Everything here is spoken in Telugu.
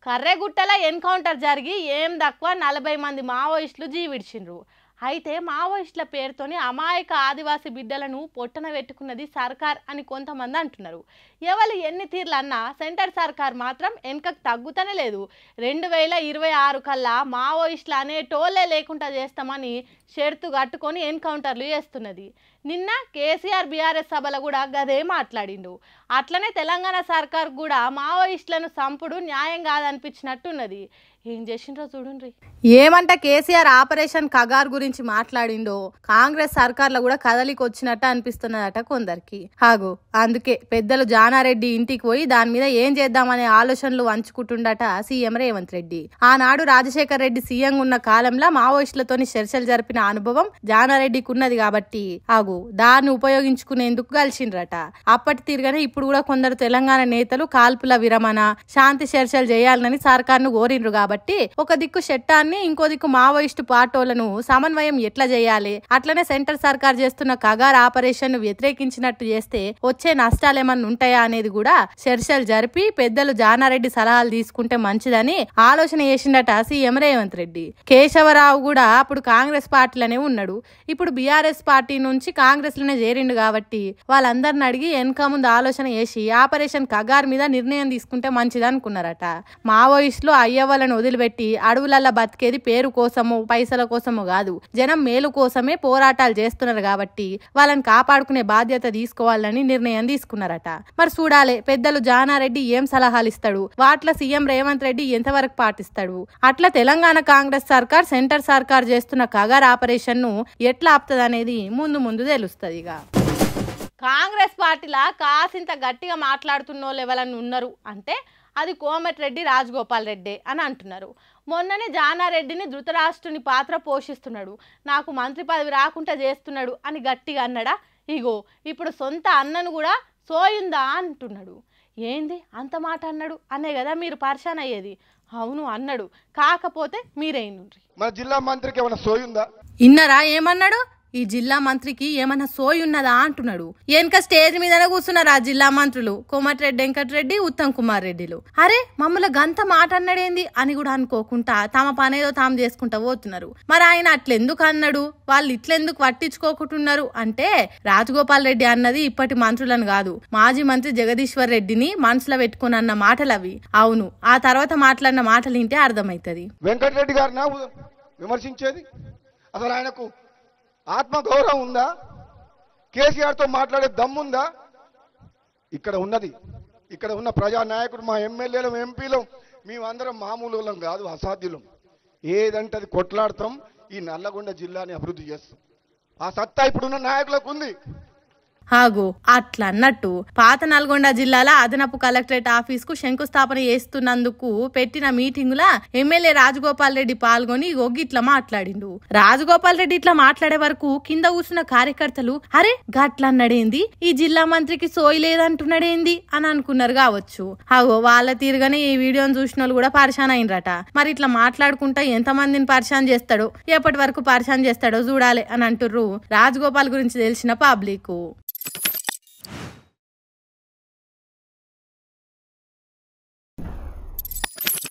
కర్రెగుట్టలో ఎన్కౌంటర్ జరిగి ఏం తక్కువ 40 మంది మావోయిస్టులు జీవిడ్చిండ్రు. అయితే మావోయిస్టుల పేరుతోని అమాయక ఆదివాసీ బిడ్డలను పొట్టన పెట్టుకున్నది సర్కార్ అని కొంతమంది అంటున్నారు. ఎవరు ఎన్ని తీర్లన్నా సెంటర్ సర్కార్ మాత్రం వెనకకు తగ్గుతనే లేదు. 2026 కల్లా మావోయిస్టులు అనేటోళ్ళే లేకుండా చేస్తామని షరతు కట్టుకొని ఎన్కౌంటర్లు చేస్తున్నది. నిన్న కేసీఆర్ బీఆర్ఎస్ సభలో కూడా గదే మాట్లాడిండు. అట్లనే తెలంగాణ సర్కార్ కూడా మావోయిస్టులను సంపుడు న్యాయం కాదనిపించినట్టున్నది. ఏం చేసిండ్రో చూడండి. ఏమంట కేసీఆర్ ఆపరేషన్ కగార్ గురించి మాట్లాడిండో కాంగ్రెస్ సర్కార్లో కూడా కదలికి వచ్చినట్టు అనిపిస్తున్నదట కొందరికి. హాగు అందుకే పెద్దలు జానారెడ్డి ఇంటికి పోయి దాని మీద ఏం చేద్దామనే ఆలోచనలు వంచుకుంటుండట సీఎం రేవంత్ రెడ్డి. ఆనాడు రాజశేఖర్ రెడ్డి సీఎం ఉన్న కాలంలో మావోయిస్టులతోని చర్చలు జరిపిన అనుభవం జానారెడ్డికి ఉన్నది కాబట్టి హాగు దాన్ని ఉపయోగించుకునేందుకు కలిసిండ్రట. అప్పటి తిరగనే ఇప్పుడు కూడా కొందరు తెలంగాణ నేతలు కాల్పుల విరమణ శాంతి చర్చలు చేయాలని సర్కార్ను కోరిండ్రు కాబట్టి ఒక దిక్కు చట్టాన్ని ఇంకో దిక్కు మావోయిస్టు పార్టీలను సమన్వయం ఎట్లా చేయాలి, అట్లనే సెంటర్ సర్కార్ చేస్తున్న కగార్ ఆపరేషన్ ను వ్యతిరేకించినట్టు చేస్తే వచ్చే నష్టాలు ఏమన్నా ఉంటాయా అనేది కూడా చర్చలు జరిపి పెద్దలు జానారెడ్డి సలహాలు తీసుకుంటే మంచిదని ఆలోచన చేసిండట సీఎం రేవంత్ రెడ్డి. కేశవరావు కూడా అప్పుడు కాంగ్రెస్ పార్టీలోనే ఉన్నాడు. ఇప్పుడు బీఆర్ఎస్ పార్టీ నుంచి కాంగ్రెస్ లోనే చేరిండు కాబట్టి వాళ్ళందరిని అడిగి వెనక ముందు ఆలోచన చేసి ఆపరేషన్ కగార్ మీద నిర్ణయం తీసుకుంటే మంచిది అనుకున్నారట. మావోయిస్టులు అయ్యవ్వలను వదిలిపెట్టి అడవులల్లా బతికేది పేరు కోసము పైసల కోసము కాదు, జనం మేలు కోసమే పోరాటాలు చేస్తున్నారు కాబట్టి వాళ్ళని కాపాడుకునే బాధ్యత తీసుకోవాలని నిర్ణయం తీసుకున్నారట. మరి చూడాలి పెద్దలు జానారెడ్డి ఏం సలహాలు ఇస్తాడు, వాటిలో సీఎం రేవంత్ రెడ్డి ఎంతవరకు పాటిస్తాడు, అట్లా తెలంగాణ కాంగ్రెస్ సర్కార్ సెంటర్ సర్కార్ చేస్తున్న కగార్ ఆపరేషన్ ను ఎట్లా ఆపుతుంది అనేది ముందు ముందు తెలుస్తుంది. ఇక కాంగ్రెస్ పార్టీలా కాసింత గట్టిగా మాట్లాడుతున్న వాళ్ళు ఎవరన్నా ఉన్నారు అంటే అది కోమటిరెడ్డి రాజగోపాల్ రెడ్డి అని అంటున్నారు. మొన్ననే జానారెడ్డిని ధృతరాష్ట్రుని పాత్ర పోషిస్తున్నాడు, నాకు మంత్రి పదవి రాకుండా చేస్తున్నాడు అని గట్టిగా అన్నాడా. ఇగో ఇప్పుడు సొంత అన్నను కూడా సోయుందా అంటున్నాడు. ఏంది అంత మాట అన్నాడు అనే కదా మీరు పరిశాన్ అయ్యేది. అవును అన్నాడు, కాకపోతే మీరేంటి మన జిల్లా మంత్రికి ఏమైనా సోయుందా ఇన్నరా ఏమన్నాడు. ఈ జిల్లా మంత్రికి ఏమన్నా సోయి ఉన్నదా అంటున్నాడు. వెనక స్టేజ్ మీదనే కూర్చున్నారు ఆ జిల్లా మంత్రులు కోమటిరెడ్డి వెంకటరెడ్డి ఉత్తమ్ కుమార్ రెడ్డిలు. అరే మమ్మల్ని గంత మాట అన్నాడేంది అని కూడా అనుకోకుండా తమ పనేదో తాము చేసుకుంటా పోతున్నారు. మరి ఆయన అట్లెందుకు అన్నాడు, వాళ్ళు ఇట్లెందుకు పట్టించుకోకుంటున్నారు అంటే రాజగోపాల్ రెడ్డి అన్నది ఇప్పటి మంత్రులను కాదు, మాజీ మంత్రి జగదీశ్వర్ రెడ్డిని మనసులో పెట్టుకుని అన్న మాటలు అవి. అవును ఆ తర్వాత మాట్లాడిన మాటలు వింటే అర్థమవుతుంది. వెంకటరెడ్డి గారిని విమర్శించేది అసలు ఆయనకు ఆత్మ గౌరవం ఉందా, కేసీఆర్ తో మాట్లాడే దమ్ముందా? ఇక్కడ ఉన్నది, ఇక్కడ ఉన్న ప్రజానాయకుడు మా ఎమ్మెల్యేలు ఎంపీలు మేమందరం మామూలు వాళ్ళం కాదు, అసాధ్యులం. ఏదంటే అది కొట్లాడతాం, ఈ నల్లగొండ జిల్లాని అభివృద్ధి చేస్తాం. ఆ సత్తా ఇప్పుడున్న నాయకులకు ఉంది. హాగు అట్లా అన్నట్టు పాత నల్గొండ జిల్లాల అదనపు కలెక్టరేట్ ఆఫీస్ కు శంకుస్థాపన చేస్తున్నందుకు పెట్టిన మీటింగుల ఎమ్మెల్యే రాజగోపాల్ రెడ్డి పాల్గొని ఇట్లా మాట్లాడిండు. రాజగోపాల్ రెడ్డి ఇట్లా మాట్లాడే వరకు కింద కూర్చున్న కార్యకర్తలు అరే గట్ల అన్నాడేంది, ఈ జిల్లా మంత్రికి సోయి లేదంటున్నాడేంది అని అనుకున్నారు కావచ్చు. హాగో వాళ్ళ తీరుగానే ఈ వీడియోని చూసిన వాళ్ళు కూడా పరిశాన్ అయినరట. మరి ఇట్లా మాట్లాడుకుంటా ఎంత మందిని పరిశాన్ చేస్తాడో ఎప్పటి వరకు పరిశాన్ చేస్తాడో చూడాలి అని అంటుర్రు రాజగోపాల్ గురించి తెలిసిన పబ్లిక్.